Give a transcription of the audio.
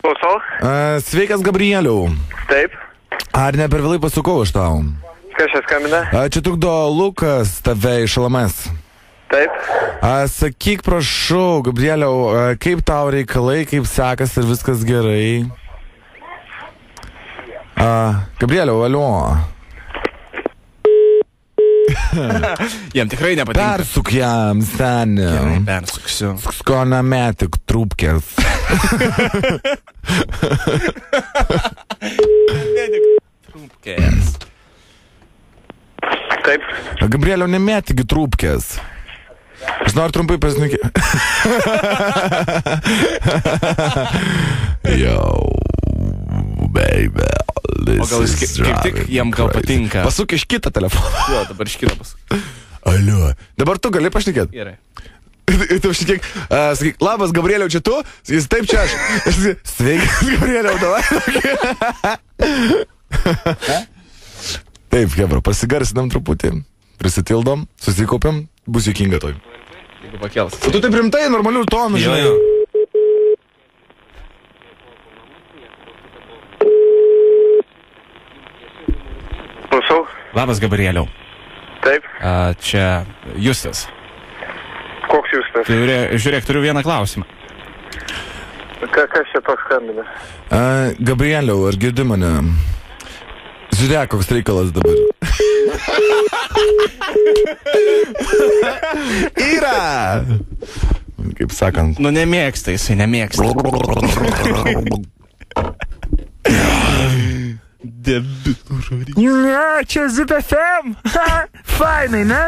Klausau. Sveikas, Gabrieliau. Taip. Ar ne per vėlai pasukau aš tau? Kas čia skambina? Čia trukdo Lukas tave iš LMS. Taip. Sakyk, prašau, Gabrieliau, kaip tau reikalai, kaip sekas ir viskas gerai? Gabrieliau, alio. Jam tikrai nepatinka. Persuk jam, seni. Gerai, persuksiu. Skoname tik trūpkės. Trūpkės. Taip. Gabrieliau, nemėtigi trūpkės. Aš noriu trumpai pasakyti. Yo, baby. O gal jis kaip tik jam gal patinka? Pasuk iš kitą telefoną. Jo, dabar iš kito pasuk. Alio. Dabar tu gali pašnekėti? Gerai. Ir tu šnekėk, sakyk, labas, Gabrieliau, čia tu? Jis taip čia aš. Sveikas, Gabrieliau, davai. Taip, Hebra, pasigarsinam truputį, prisitildom, susikaupiam, bus juokinga toj. Jeigu pakels. O tu taip rimtai, normalių tonų, žinai. Jo. Klausau. Labas, Gabrieliau. Taip. Čia Justas. Koks jūs tas? Žiūrėk, turiu vieną klausimą. Kas čia toks skambina? Gabrieliau, ar girdi mane? Žiūrėk, koks reikalas dabar. Yra! Kaip sakant. Nu, nemėgsta jisai, nemėgsta. Ne, čia ZFM. Fainai, ne?